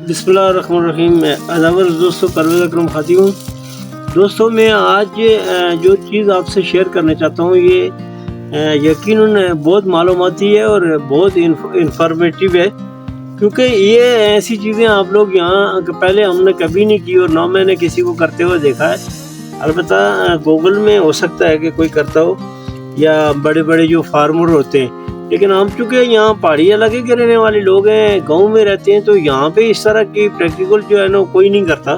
बिस्मिल्लाहिर्रहमानिर्रहीम। मैं अदावर दोस्तों परवेज़ अकरम खाती हूँ। दोस्तों मैं आज जो चीज़ आपसे शेयर करना चाहता हूँ ये यकीनन बहुत मालूमाती है और बहुत इंफॉर्मेटिव है, क्योंकि ये ऐसी चीज़ें आप लोग यहाँ पहले हमने कभी नहीं की और ना मैंने किसी को करते हुए देखा है। अलबत्ता गूगल में हो सकता है कि कोई करता हो या बड़े बड़े जो फार्मर होते हैं, लेकिन हम चूँकि यहाँ पहाड़ी इलाके के रहने वाले लोग हैं, गाँव में रहते हैं, तो यहाँ पे इस तरह की प्रैक्टिकल जो है ना कोई नहीं करता।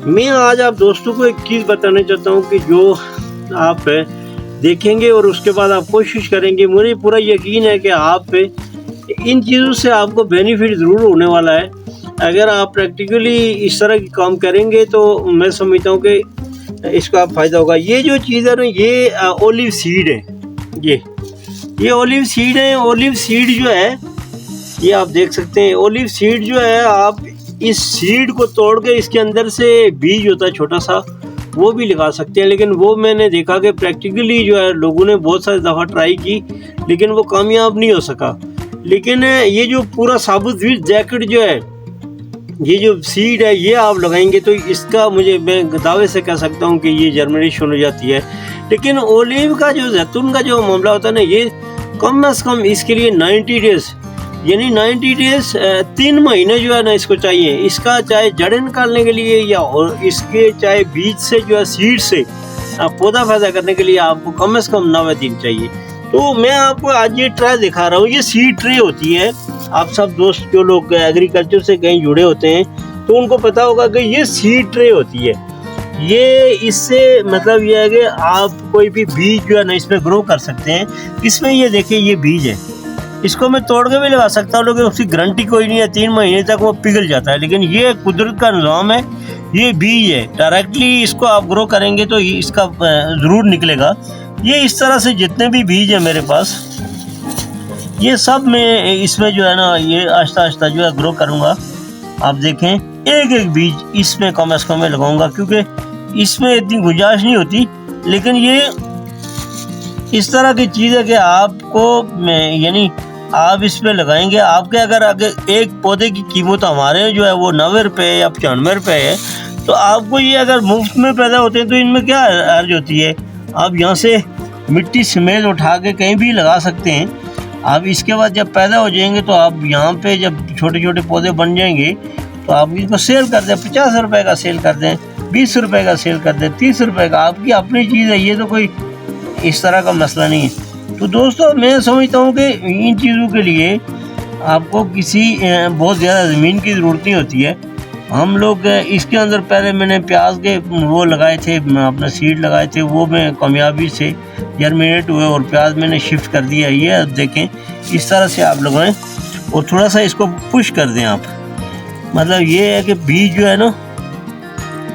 मैं आज आप दोस्तों को एक चीज़ बताना चाहता हूँ कि जो आप देखेंगे और उसके बाद आप कोशिश करेंगे, मुझे पूरा यकीन है कि आप इन चीज़ों से आपको बेनिफिट ज़रूर होने वाला है। अगर आप प्रैक्टिकली इस तरह की काम करेंगे तो मैं समझता हूँ कि इसका आप फ़ायदा होगा। ये जो चीज़ है ना ये ओलिव सीड है। ये ओलिव सीड है। ओलिव सीड जो है ये आप देख सकते हैं। ओलिव सीड जो है आप इस सीड को तोड़ के इसके अंदर से बीज होता है छोटा सा, वो भी लगा सकते हैं, लेकिन वो मैंने देखा कि प्रैक्टिकली जो है लोगों ने बहुत सारी दफ़ा ट्राई की लेकिन वो कामयाब नहीं हो सका। लेकिन ये जो पूरा साबुत जैकेट जो है, ये जो सीड है ये आप लगाएंगे तो इसका मैं दावे से कह सकता हूँ कि ये जर्मिनेशन हो जाती है। लेकिन ओलिव का जो जैतून का जो मामला होता है ना, ये कम से कम इसके लिए 90 डेज़ यानी 90 डेज़ 3 महीने जो है ना इसको चाहिए। इसका चाहे जड़ें निकालने के लिए या इसके चाहे बीज से जो है सीड से पौधा पैदा करने के लिए आपको कम से कम 90 दिन चाहिए। तो मैं आपको आज ये ट्रे दिखा रहा हूँ। ये सीड ट्रे होती है। आप सब दोस्त जो लोग एग्रीकल्चर से कहीं जुड़े होते हैं तो उनको पता होगा कि ये सीड ट्रे होती है। ये इससे मतलब ये है कि आप कोई भी बीज जो है ना इसमें ग्रो कर सकते हैं। इसमें ये देखिए ये बीज है, इसको मैं तोड़ के भी लगा सकता हूँ, लेकिन उसकी गारंटी कोई नहीं है, 3 महीने तक वो पिघल जाता है। लेकिन ये कुदरत का निज़ाम है, ये बीज है, डायरेक्टली इसको आप ग्रो करेंगे तो इसका ज़रूर निकलेगा। ये इस तरह से जितने भी बीज है मेरे पास, ये सब मैं इसमें जो है ना ये आहिस्ता आहिस्ता जो है ग्रो करूँगा। आप देखें एक एक बीज इसमें कम से कम मैं लगाऊंगा, क्योंकि इसमें इतनी गुंजाइश नहीं होती। लेकिन ये इस तरह की चीज़ है कि आपको यानी आप इसमें लगाएंगे, आपके अगर एक पौधे की कीमत हमारे जो है वो 90 रुपये या 95 रुपये है, तो आपको ये अगर मुफ्त में पैदा होते हैं तो इनमें क्या अर्ज होती है। आप यहाँ से मिट्टी समेत उठा के कहीं भी लगा सकते हैं। आप इसके बाद जब पैदा हो जाएंगे तो आप यहाँ पे जब छोटे छोटे पौधे बन जाएंगे तो आप इसको सेल कर दें, 50 रुपये का सेल कर दें, 20 रुपये का सेल कर दें, 30 रुपये का, आपकी अपनी चीज़ है। ये तो कोई इस तरह का मसला नहीं है। तो दोस्तों मैं समझता हूँ कि इन चीज़ों के लिए आपको किसी बहुत ज़्यादा ज़मीन की ज़रूरत नहीं होती है। हम लोग इसके अंदर पहले मैंने प्याज के वो लगाए थे, अपना सीड लगाए थे, वो मैं कामयाबी से जर्मिनेट हुए और प्याज मैंने शिफ्ट कर दिया। ये देखें इस तरह से आप लगाएं और थोड़ा सा इसको पुश कर दें आप। मतलब ये है कि बीज जो है ना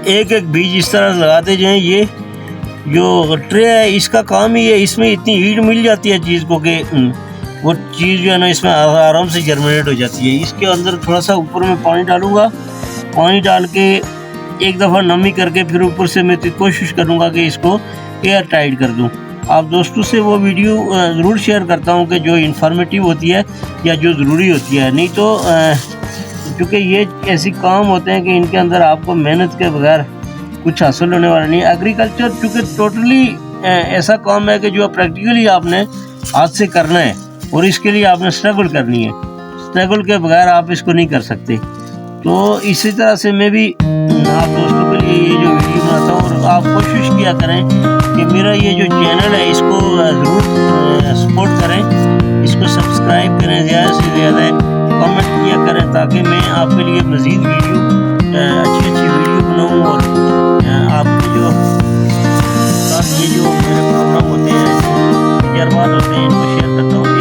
एक एक बीज इस तरह लगाते जाएं। ये जो ट्रे है इसका काम ही है, इसमें इतनी हीट मिल जाती है चीज़ को कि वो चीज़ जो है ना इसमें आराम से जर्मिनेट हो जाती है। इसके अंदर थोड़ा सा ऊपर में पानी डालूँगा, पानी डाल के एक दफ़ा नमी करके फिर ऊपर से मैं कोशिश करूँगा कि इसको एयर टाइट कर दूँ। आप दोस्तों से वो वीडियो ज़रूर शेयर करता हूँ कि जो इन्फॉर्मेटिव होती है या जो ज़रूरी होती है। नहीं तो क्योंकि ये ऐसी काम होते हैं कि इनके अंदर आपको मेहनत के बगैर कुछ हासिल होने वाला नहीं। एग्रीकल्चर चूँकि टोटली ऐसा काम है कि जो प्रैक्टिकली आपने हाथ से करना है और इसके लिए आपने स्ट्रगल करनी है। स्ट्रगल के बगैर आप इसको नहीं कर सकते। तो इसी तरह से मैं भी आप दोस्तों के लिए ये जो वीडियो बनाता हूँ, और आप कोशिश किया करें कि मेरा ये जो चैनल है इसको ज़रूर सपोर्ट करें, इसको सब्सक्राइब करें, ज़्यादा से ज़्यादा कमेंट किया करें, ताकि मैं आपके लिए मज़ीद वीडियो अच्छी वीडियो बनाऊँ। और आपके जो साथ ये जो मेरे प्रोग्राम होते हैं, तजर्बात होते हैं, इनको शेयर करता हूँ।